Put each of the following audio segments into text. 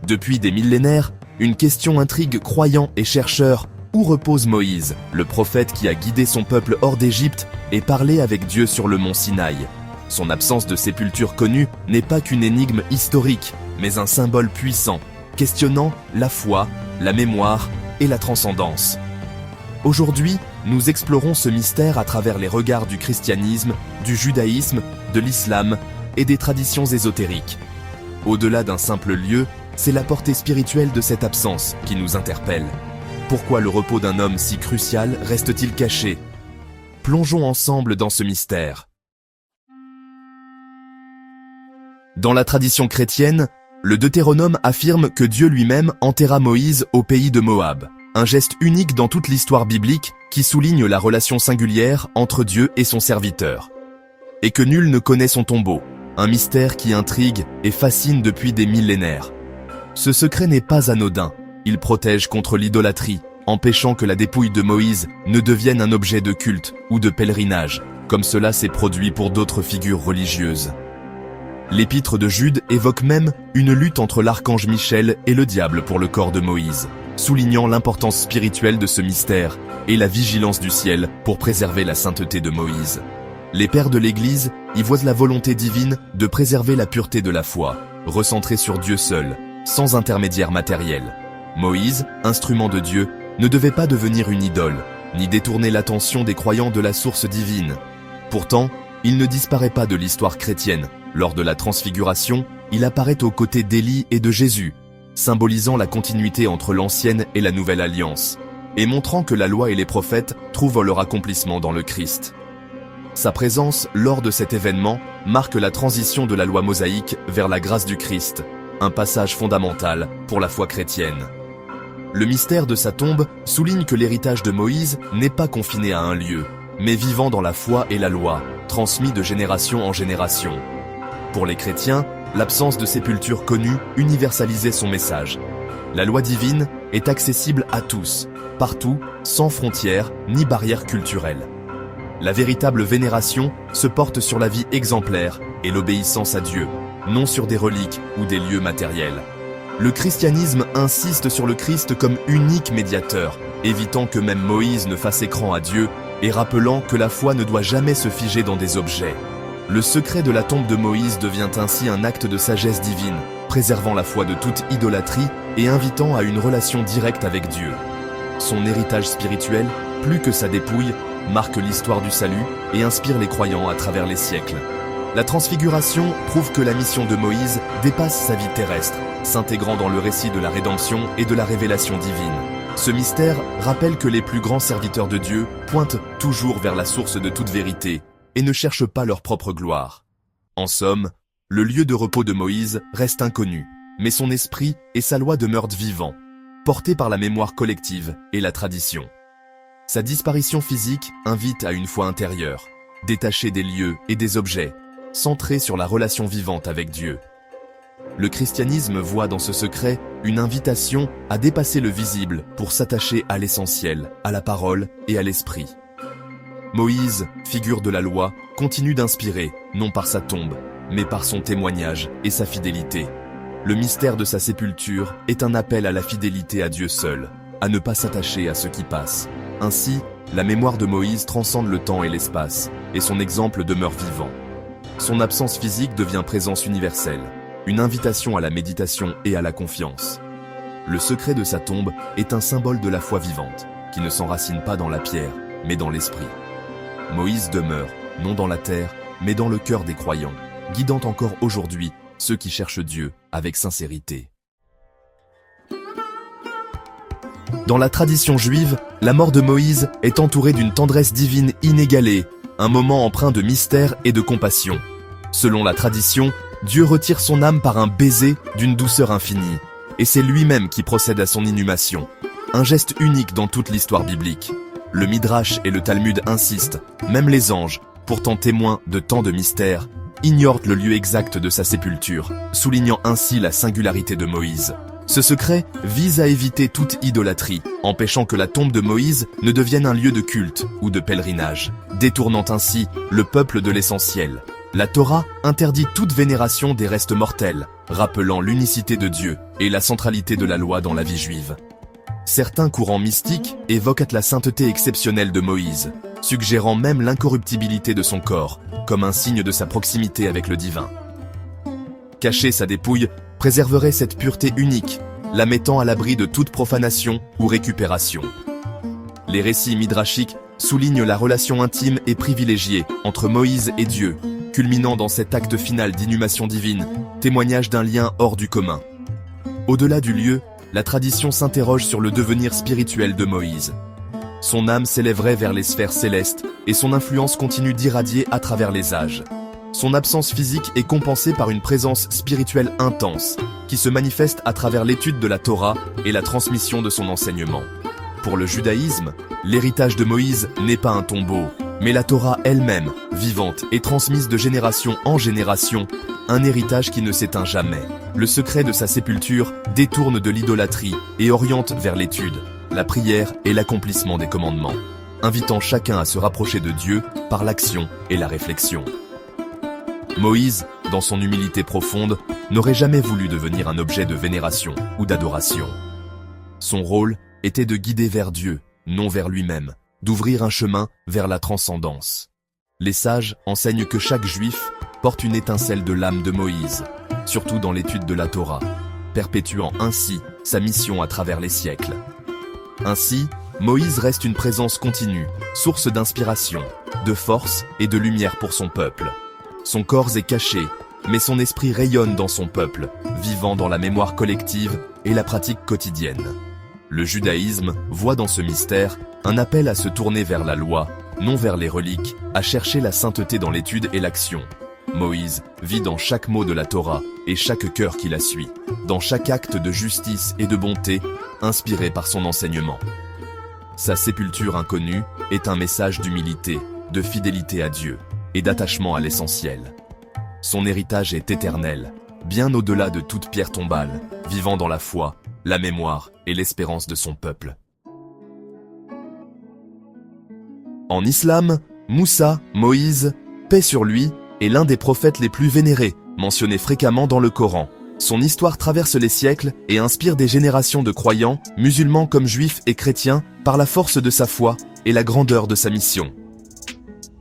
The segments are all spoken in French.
Depuis des millénaires, une question intrigue croyants et chercheurs. Où repose Moïse, le prophète qui a guidé son peuple hors d'Égypte et parlé avec Dieu sur le mont Sinaï? Son absence de sépulture connue n'est pas qu'une énigme historique, mais un symbole puissant, questionnant la foi, la mémoire et la transcendance. Aujourd'hui, nous explorons ce mystère à travers les regards du christianisme, du judaïsme, de l'islam et des traditions ésotériques. Au-delà d'un simple lieu, c'est la portée spirituelle de cette absence qui nous interpelle. Pourquoi le repos d'un homme si crucial reste-t-il caché? Plongeons ensemble dans ce mystère. Dans la tradition chrétienne, le Deutéronome affirme que Dieu lui-même enterra Moïse au pays de Moab, un geste unique dans toute l'histoire biblique qui souligne la relation singulière entre Dieu et son serviteur. Et que nul ne connaît son tombeau, un mystère qui intrigue et fascine depuis des millénaires. Ce secret n'est pas anodin, il protège contre l'idolâtrie, empêchant que la dépouille de Moïse ne devienne un objet de culte ou de pèlerinage, comme cela s'est produit pour d'autres figures religieuses. L'épître de Jude évoque même une lutte entre l'archange Michel et le diable pour le corps de Moïse, soulignant l'importance spirituelle de ce mystère et la vigilance du ciel pour préserver la sainteté de Moïse. Les pères de l'Église y voient la volonté divine de préserver la pureté de la foi, recentrée sur Dieu seul, sans intermédiaire matériel. Moïse, instrument de Dieu, ne devait pas devenir une idole, ni détourner l'attention des croyants de la source divine. Pourtant, il ne disparaît pas de l'histoire chrétienne. Lors de la transfiguration, il apparaît aux côtés d'Élie et de Jésus, symbolisant la continuité entre l'ancienne et la nouvelle alliance, et montrant que la loi et les prophètes trouvent leur accomplissement dans le Christ. Sa présence lors de cet événement marque la transition de la loi mosaïque vers la grâce du Christ, un passage fondamental pour la foi chrétienne. Le mystère de sa tombe souligne que l'héritage de Moïse n'est pas confiné à un lieu, mais vivant dans la foi et la loi, transmis de génération en génération. Pour les chrétiens, l'absence de sépulture connue universalisait son message. La loi divine est accessible à tous, partout, sans frontières ni barrières culturelles. La véritable vénération se porte sur la vie exemplaire et l'obéissance à Dieu, non sur des reliques ou des lieux matériels. Le christianisme insiste sur le Christ comme unique médiateur, évitant que même Moïse ne fasse écran à Dieu et rappelant que la foi ne doit jamais se figer dans des objets. Le secret de la tombe de Moïse devient ainsi un acte de sagesse divine, préservant la foi de toute idolâtrie et invitant à une relation directe avec Dieu. Son héritage spirituel, plus que sa dépouille, marque l'histoire du salut et inspire les croyants à travers les siècles. La transfiguration prouve que la mission de Moïse dépasse sa vie terrestre, s'intégrant dans le récit de la rédemption et de la révélation divine. Ce mystère rappelle que les plus grands serviteurs de Dieu pointent toujours vers la source de toute vérité et ne cherchent pas leur propre gloire. En somme, le lieu de repos de Moïse reste inconnu, mais son esprit et sa loi demeurent vivants, portés par la mémoire collective et la tradition. Sa disparition physique invite à une foi intérieure, détachée des lieux et des objets, centrée sur la relation vivante avec Dieu. Le christianisme voit dans ce secret une invitation à dépasser le visible pour s'attacher à l'essentiel, à la parole et à l'esprit. Moïse, figure de la loi, continue d'inspirer, non par sa tombe, mais par son témoignage et sa fidélité. Le mystère de sa sépulture est un appel à la fidélité à Dieu seul, à ne pas s'attacher à ce qui passe. Ainsi, la mémoire de Moïse transcende le temps et l'espace, et son exemple demeure vivant. Son absence physique devient présence universelle, une invitation à la méditation et à la confiance. Le secret de sa tombe est un symbole de la foi vivante, qui ne s'enracine pas dans la pierre, mais dans l'esprit. Moïse demeure, non dans la terre, mais dans le cœur des croyants, guidant encore aujourd'hui ceux qui cherchent Dieu avec sincérité. Dans la tradition juive, la mort de Moïse est entourée d'une tendresse divine inégalée, un moment empreint de mystère et de compassion. Selon la tradition, Dieu retire son âme par un baiser d'une douceur infinie, et c'est lui-même qui procède à son inhumation. Un geste unique dans toute l'histoire biblique. Le Midrash et le Talmud insistent, même les anges, pourtant témoins de tant de mystères, ignorent le lieu exact de sa sépulture, soulignant ainsi la singularité de Moïse. Ce secret vise à éviter toute idolâtrie, empêchant que la tombe de Moïse ne devienne un lieu de culte ou de pèlerinage, détournant ainsi le peuple de l'essentiel, La Torah interdit toute vénération des restes mortels, rappelant l'unicité de Dieu et la centralité de la loi dans la vie juive. Certains courants mystiques évoquent la sainteté exceptionnelle de Moïse, suggérant même l'incorruptibilité de son corps, comme un signe de sa proximité avec le divin. Cacher sa dépouille préserverait cette pureté unique, la mettant à l'abri de toute profanation ou récupération. Les récits midrashiques soulignent la relation intime et privilégiée entre Moïse et Dieu, culminant dans cet acte final d'inhumation divine, témoignage d'un lien hors du commun. Au-delà du lieu, la tradition s'interroge sur le devenir spirituel de Moïse. Son âme s'élèverait vers les sphères célestes et son influence continue d'irradier à travers les âges. Son absence physique est compensée par une présence spirituelle intense, qui se manifeste à travers l'étude de la Torah et la transmission de son enseignement. Pour le judaïsme, l'héritage de Moïse n'est pas un tombeau, mais la Torah elle-même, vivante et transmise de génération en génération, un héritage qui ne s'éteint jamais. Le secret de sa sépulture détourne de l'idolâtrie et oriente vers l'étude, la prière et l'accomplissement des commandements, invitant chacun à se rapprocher de Dieu par l'action et la réflexion. Moïse, dans son humilité profonde, n'aurait jamais voulu devenir un objet de vénération ou d'adoration. Son rôle était de guider vers Dieu, non vers lui-même, d'ouvrir un chemin vers la transcendance. Les sages enseignent que chaque juif porte une étincelle de l'âme de Moïse, surtout dans l'étude de la Torah, perpétuant ainsi sa mission à travers les siècles. Ainsi, Moïse reste une présence continue, source d'inspiration, de force et de lumière pour son peuple. Son corps est caché, mais son esprit rayonne dans son peuple, vivant dans la mémoire collective et la pratique quotidienne. Le judaïsme voit dans ce mystère un appel à se tourner vers la loi, non vers les reliques, à chercher la sainteté dans l'étude et l'action. Moïse vit dans chaque mot de la Torah et chaque cœur qui la suit, dans chaque acte de justice et de bonté, inspiré par son enseignement. Sa sépulture inconnue est un message d'humilité, de fidélité à Dieu et d'attachement à l'essentiel. Son héritage est éternel, bien au-delà de toute pierre tombale, vivant dans la foi, la mémoire et l'espérance de son peuple. En islam, Moussa, Moïse, paix sur lui, est l'un des prophètes les plus vénérés, mentionné fréquemment dans le Coran. Son histoire traverse les siècles et inspire des générations de croyants, musulmans comme juifs et chrétiens, par la force de sa foi et la grandeur de sa mission.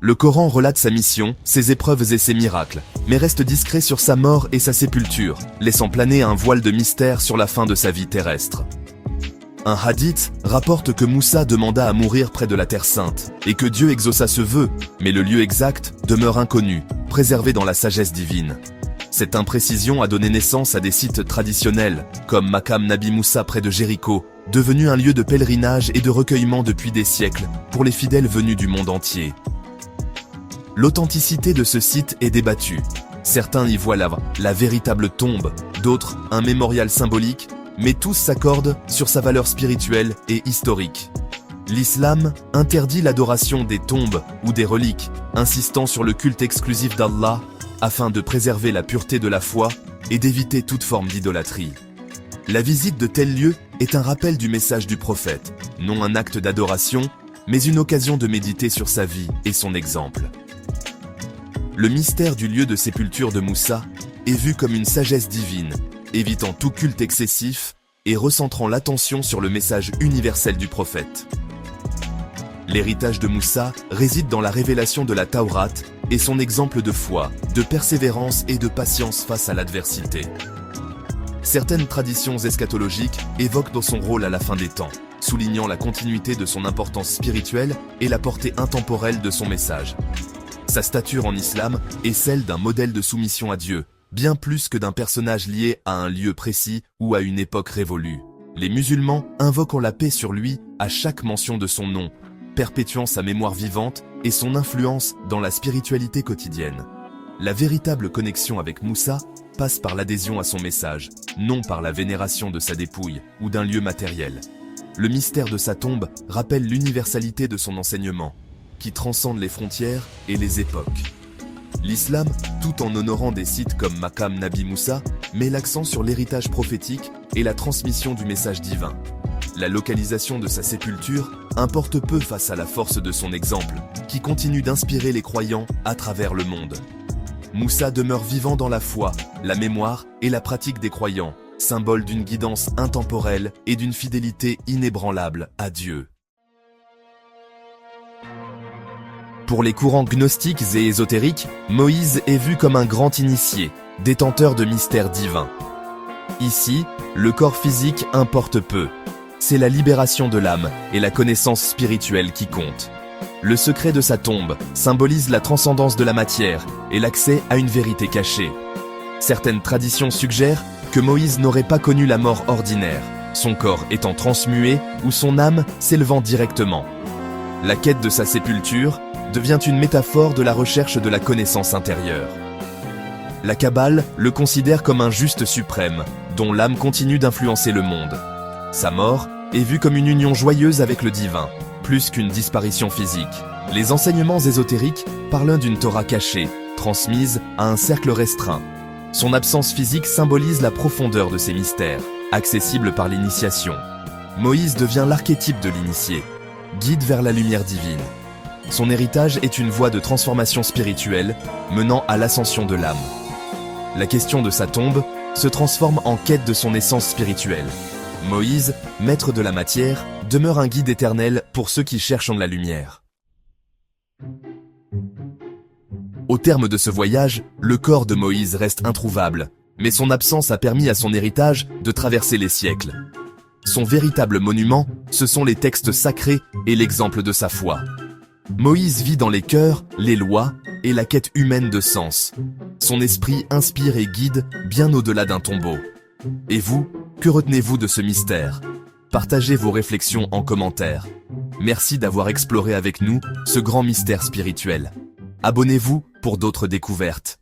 Le Coran relate sa mission, ses épreuves et ses miracles, mais reste discret sur sa mort et sa sépulture, laissant planer un voile de mystère sur la fin de sa vie terrestre. Un hadith rapporte que Moussa demanda à mourir près de la Terre Sainte, et que Dieu exauça ce vœu, mais le lieu exact demeure inconnu, préservé dans la sagesse divine. Cette imprécision a donné naissance à des sites traditionnels, comme Maqam Nabi Moussa près de Jéricho, devenu un lieu de pèlerinage et de recueillement depuis des siècles, pour les fidèles venus du monde entier. L'authenticité de ce site est débattue. Certains y voient la véritable tombe, d'autres un mémorial symbolique, mais tous s'accordent sur sa valeur spirituelle et historique. L'islam interdit l'adoration des tombes ou des reliques, insistant sur le culte exclusif d'Allah, afin de préserver la pureté de la foi et d'éviter toute forme d'idolâtrie. La visite de tels lieux est un rappel du message du prophète, non un acte d'adoration, mais une occasion de méditer sur sa vie et son exemple. Le mystère du lieu de sépulture de Moussa est vu comme une sagesse divine, évitant tout culte excessif et recentrant l'attention sur le message universel du prophète. L'héritage de Moussa réside dans la révélation de la Tawrat et son exemple de foi, de persévérance et de patience face à l'adversité. Certaines traditions eschatologiques évoquent dans son rôle à la fin des temps, soulignant la continuité de son importance spirituelle et la portée intemporelle de son message. Sa stature en islam est celle d'un modèle de soumission à Dieu, bien plus que d'un personnage lié à un lieu précis ou à une époque révolue. Les musulmans invoquent la paix sur lui à chaque mention de son nom, perpétuant sa mémoire vivante et son influence dans la spiritualité quotidienne. La véritable connexion avec Moussa passe par l'adhésion à son message, non par la vénération de sa dépouille ou d'un lieu matériel. Le mystère de sa tombe rappelle l'universalité de son enseignement, qui transcende les frontières et les époques. L'islam, tout en honorant des sites comme Maqam Nabi Moussa, met l'accent sur l'héritage prophétique et la transmission du message divin. La localisation de sa sépulture importe peu face à la force de son exemple, qui continue d'inspirer les croyants à travers le monde. Moussa demeure vivant dans la foi, la mémoire et la pratique des croyants, symbole d'une guidance intemporelle et d'une fidélité inébranlable à Dieu. Pour les courants gnostiques et ésotériques, Moïse est vu comme un grand initié, détenteur de mystères divins. Ici, le corps physique importe peu. C'est la libération de l'âme et la connaissance spirituelle qui comptent. Le secret de sa tombe symbolise la transcendance de la matière et l'accès à une vérité cachée. Certaines traditions suggèrent que Moïse n'aurait pas connu la mort ordinaire, son corps étant transmué ou son âme s'élevant directement. La quête de sa sépulture devient une métaphore de la recherche de la connaissance intérieure. La Kabbale le considère comme un juste suprême, dont l'âme continue d'influencer le monde. Sa mort est vue comme une union joyeuse avec le divin, plus qu'une disparition physique. Les enseignements ésotériques parlent d'une Torah cachée, transmise à un cercle restreint. Son absence physique symbolise la profondeur de ces mystères, accessibles par l'initiation. Moïse devient l'archétype de l'initié, guide vers la lumière divine. Son héritage est une voie de transformation spirituelle menant à l'ascension de l'âme. La question de sa tombe se transforme en quête de son essence spirituelle. Moïse, maître de la matière, demeure un guide éternel pour ceux qui cherchent la lumière. Au terme de ce voyage, le corps de Moïse reste introuvable, mais son absence a permis à son héritage de traverser les siècles. Son véritable monument, ce sont les textes sacrés et l'exemple de sa foi. Moïse vit dans les cœurs, les lois et la quête humaine de sens. Son esprit inspire et guide bien au-delà d'un tombeau. Et vous, que retenez-vous de ce mystère? Partagez vos réflexions en commentaire. Merci d'avoir exploré avec nous ce grand mystère spirituel. Abonnez-vous pour d'autres découvertes.